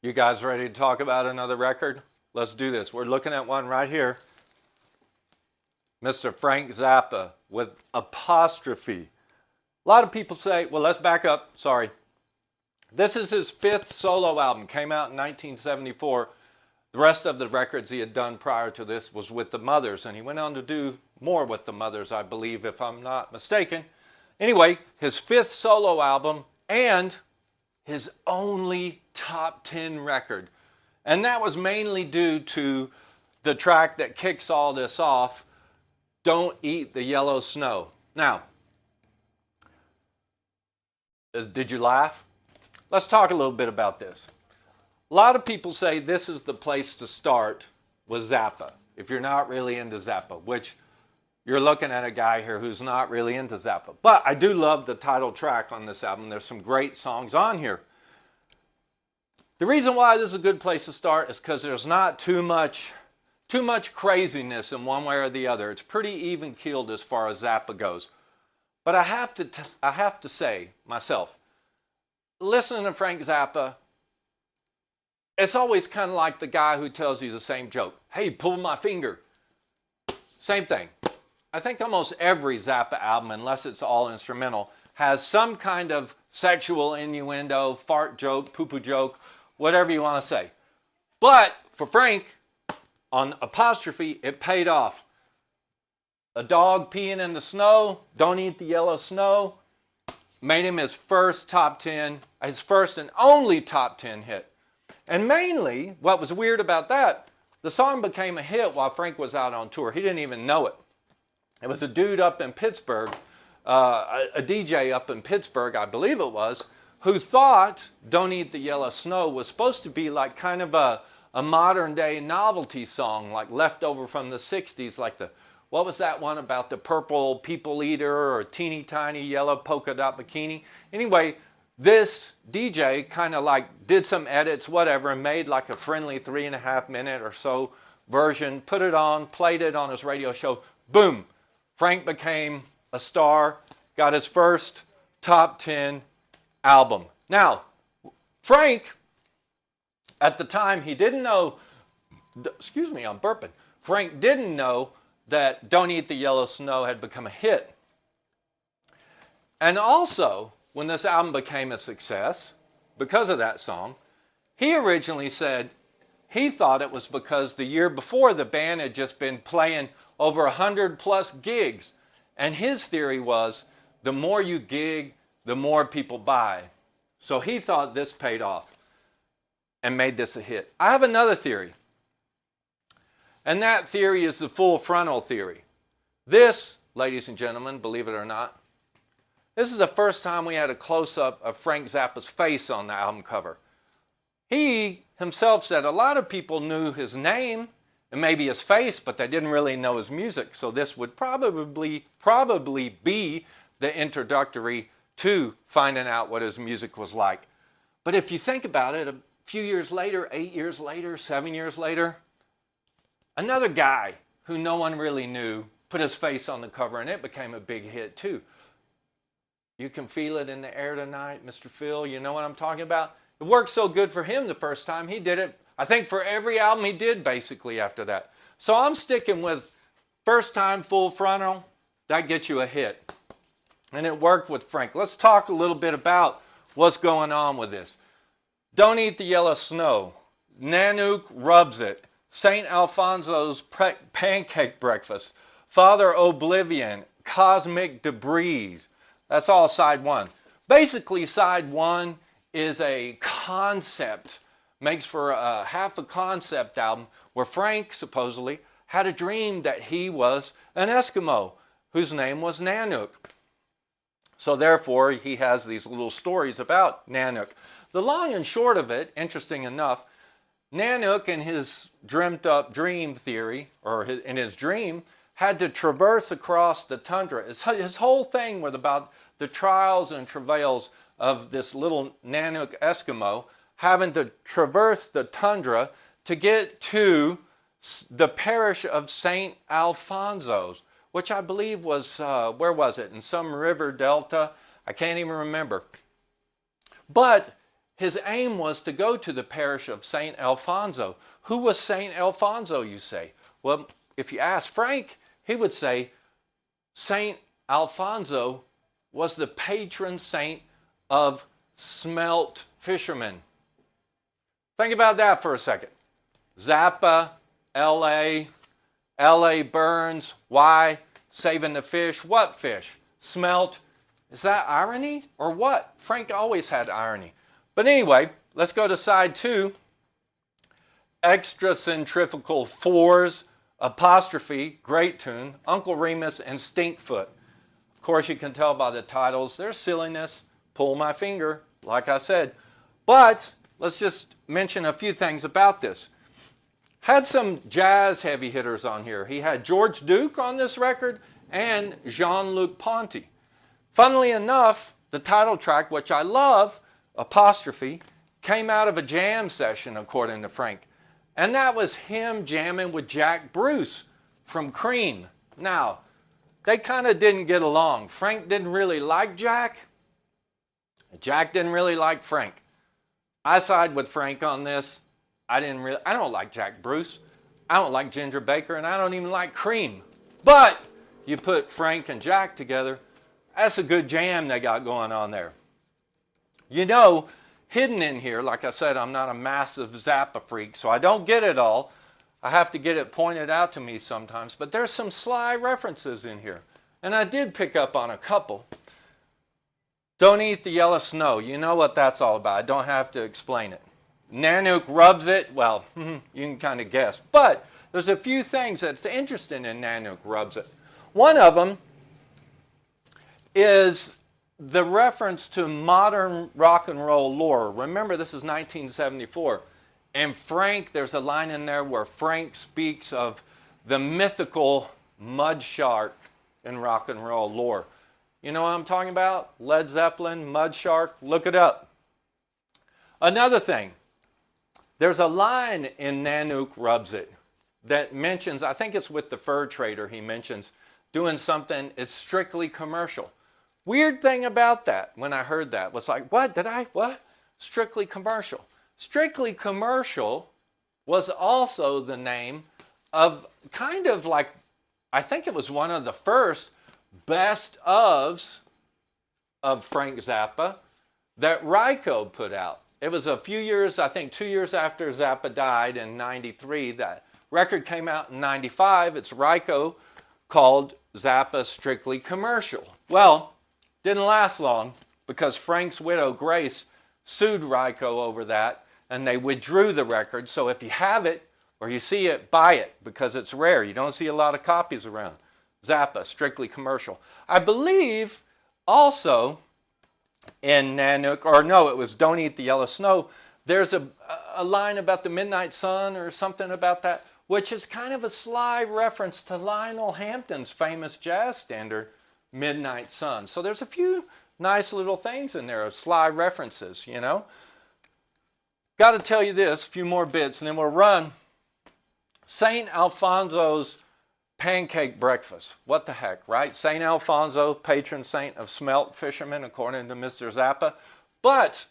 You guys ready to talk about another record? Let's do this. We're looking at one right here. Mr. Frank Zappa with Apostrophe. A lot of people say, well, let's back up. Sorry. This is his fifth solo album. Came out in 1974. The rest of the records he had done prior to this was with the Mothers, and he went on to do more with the Mothers, I believe, if I'm not mistaken. Anyway, his fifth solo album and his only top 10 record. And that was mainly due to the track that kicks all this off, Don't Eat the Yellow Snow. Now, did you laugh? Let's talk a little bit about this. A lot of people say this is the place to start with Zappa, if you're not really into Zappa, which you're looking at a guy here who's not really into Zappa. But I do love the title track on this album. There's some great songs on here. The reason why this is a good place to start is because there's not too much craziness in one way or the other. It's pretty even keeled as far as Zappa goes. But I have to say myself, listening to Frank Zappa, it's always kind of like the guy who tells you the same joke. Hey, pull my finger. Same thing. I think almost every Zappa album, unless it's all instrumental, has some kind of sexual innuendo, fart joke, poo-poo joke, whatever you want to say. But for Frank, on Apostrophe, it paid off. A dog peeing in the snow, Don't Eat the Yellow Snow, made him his first top 10, his first and only top 10 hit. And mainly, what was weird about that, the song became a hit while Frank was out on tour. He didn't even know it. It was a dude up in Pittsburgh, a DJ up in Pittsburgh, I believe it was, who thought Don't Eat the Yellow Snow was supposed to be like kind of a modern day novelty song, like leftover from the 60s, like what was that one about the purple people eater or teeny tiny yellow polka dot bikini? Anyway, this DJ kind of like did some edits, whatever, and made like a friendly 3.5 minute or so version, put it on, played it on his radio show. Boom! Frank became a star, got his first top 10 album. Now, Frank, at the time, he didn't know, excuse me, I'm burping. Frank didn't know that Don't Eat the Yellow Snow had become a hit. And also, when this album became a success, because of that song, he originally said he thought it was because the year before the band had just been playing over 100 plus gigs. And his theory was the more you gig, the more people buy. So he thought this paid off and made this a hit. I have another theory. And that theory is the full frontal theory. This, ladies and gentlemen, believe it or not, this is the first time we had a close-up of Frank Zappa's face on the album cover. He himself said a lot of people knew his name and maybe his face, but they didn't really know his music. So this would probably be the introductory to finding out what his music was like. But if you think about it, a few years later, 8 years later, 7 years later, another guy who no one really knew put his face on the cover, and it became a big hit too. You Can Feel It in the Air Tonight, Mr. Phil, you know what I'm talking about? It worked so good for him the first time. He did it, I think, for every album he did basically after that. So I'm sticking with first time full frontal, that gets you a hit. And it worked with Frank. Let's talk a little bit about what's going on with this. Don't Eat the Yellow Snow, Nanook Rubs It, St. Alfonso's Pancake Breakfast, Father Oblivion, Cosmic Debris. That's all side one. Basically, side one is a concept, makes for half a concept album where Frank supposedly had a dream that he was an Eskimo whose name was Nanook. So therefore, he has these little stories about Nanook. The long and short of it, interesting enough, Nanook in his dreamt up dream theory, or in his dream, had to traverse across the tundra. His whole thing was about the trials and travails of this little Nanook Eskimo having to traverse the tundra to get to the parish of St. Alfonso's, which I believe was, where was it? In some river delta. I can't even remember. But his aim was to go to the parish of St. Alfonso. Who was St. Alfonso, you say? Well, if you ask Frank, he would say St. Alfonso was the patron saint of smelt fishermen. Think about that for a second. Zappa, LA burns. Why? Saving the fish. What fish? Smelt. Is that irony or what? Frank always had irony. But anyway, let's go to side 2. Extra centrifugal fours, Apostrophe, great tune, Uncle Remus, and Stinkfoot. Of course, you can tell by the titles, there's silliness, pull my finger, like I said. But let's just mention a few things about this. Had some jazz heavy hitters on here. He had George Duke on this record and Jean-Luc Ponty. Funnily enough, the title track, which I love, Apostrophe, came out of a jam session, according to Frank. And that was him jamming with Jack Bruce from Cream. Now, they kind of didn't get along. Frank didn't really like Jack. Jack didn't really like Frank. I side with Frank on this. I don't like Jack Bruce. I don't like Ginger Baker, and I don't even like Cream. But you put Frank and Jack together, that's a good jam they got going on there. You know, hidden in here, like I said, I'm not a massive Zappa freak, so I don't get it all. I have to get it pointed out to me sometimes, but there's some sly references in here. And I did pick up on a couple. Don't eat the yellow snow. You know what that's all about. I don't have to explain it. Nanook rubs it. Well, you can kind of guess. But there's a few things that's interesting in Nanook rubs it. One of them is the reference to modern rock and roll lore. Remember, this is 1974. And Frank, there's a line in there where Frank speaks of the mythical mud shark in rock and roll lore. You know what I'm talking about? Led Zeppelin, mud shark, look it up. Another thing, there's a line in Nanook Rubs It that mentions, I think it's with the fur trader, he mentions doing something, it's strictly commercial. Weird thing about that, when I heard that, was like, what? Strictly Commercial. Strictly Commercial was also the name of kind of like, I think it was one of the first best ofs of Frank Zappa that Ryko put out. It was a few years, I think 2 years after Zappa died in 93. That record came out in 95. It's Ryko called Zappa Strictly Commercial. Well, didn't last long because Frank's widow, Grace, sued Ryko over that, and they withdrew the record. So if you have it or you see it, buy it because it's rare. You don't see a lot of copies around. Zappa, Strictly Commercial. I believe also in Nanook, or no, it was Don't Eat the Yellow Snow, there's a line about the Midnight Sun or something about that, which is kind of a sly reference to Lionel Hampton's famous jazz standard, Midnight Sun. So there's a few nice little things in there of sly references, you know. Got to tell you this, a few more bits, and then we'll run. St. Alfonso's pancake breakfast. What the heck, right? St. Alfonso, patron saint of smelt fishermen, according to Mr. Zappa. But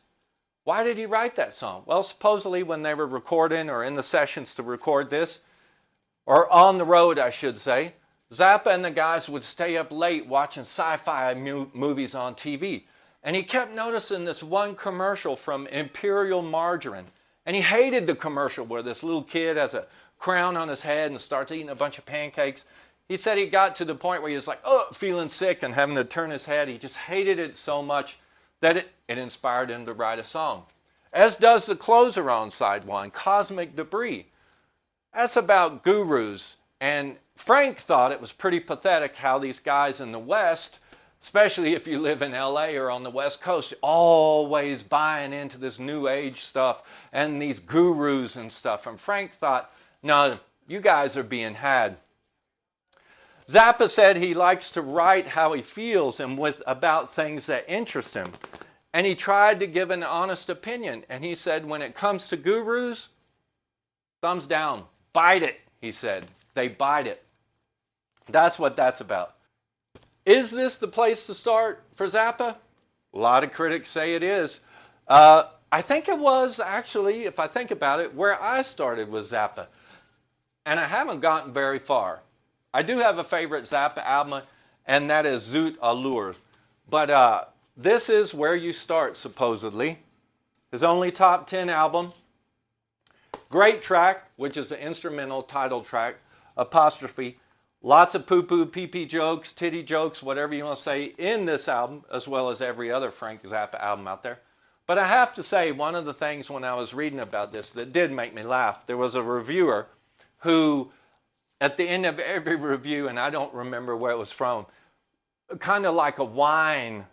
why did he write that song? Well, supposedly when they were recording or in the sessions to record this, or on the road, I should say, Zappa and the guys would stay up late watching sci-fi movies on TV. And he kept noticing this one commercial from Imperial Margarine. And he hated the commercial where this little kid has a crown on his head and starts eating a bunch of pancakes. He said he got to the point where he was like, feeling sick and having to turn his head. He just hated it so much that it inspired him to write a song. As does the closer on side 1, Cosmic Debris. That's about gurus. And Frank thought it was pretty pathetic how these guys in the West, especially if you live in LA or on the West Coast, always buying into this new age stuff and these gurus and stuff. And Frank thought, no, you guys are being had. Zappa said he likes to write how he feels and about things that interest him. And he tried to give an honest opinion. And he said, when it comes to gurus, thumbs down, bite it, he said. They bite it. That's what that's about. Is this the place to start for Zappa? A lot of critics say it is. I think it was actually, if I think about it, where I started was Zappa. And I haven't gotten very far. I do have a favorite Zappa album, and that is Zoot Allure. But this is where you start, supposedly. His only top 10 album. Great track, which is the instrumental title track, Apostrophe. Lots of poo-poo, pee-pee jokes, titty jokes, whatever you want to say, in this album, as well as every other Frank Zappa album out there. But I have to say, one of the things when I was reading about this that did make me laugh, there was a reviewer who, at the end of every review, and I don't remember where it was from, kind of like a wine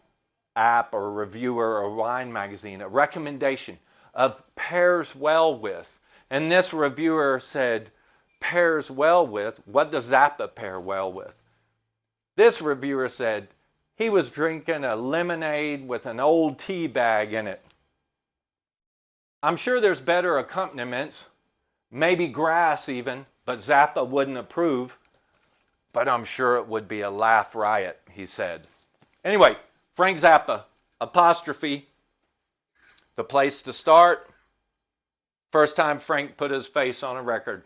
app or reviewer or wine magazine, a recommendation of pairs well with. And this reviewer said, pairs well with, what does Zappa pair well with? This reviewer said, he was drinking a lemonade with an old tea bag in it. I'm sure there's better accompaniments, maybe grass even, but Zappa wouldn't approve. But I'm sure it would be a laugh riot, he said. Anyway, Frank Zappa, Apostrophe, the place to start. First time Frank put his face on a record.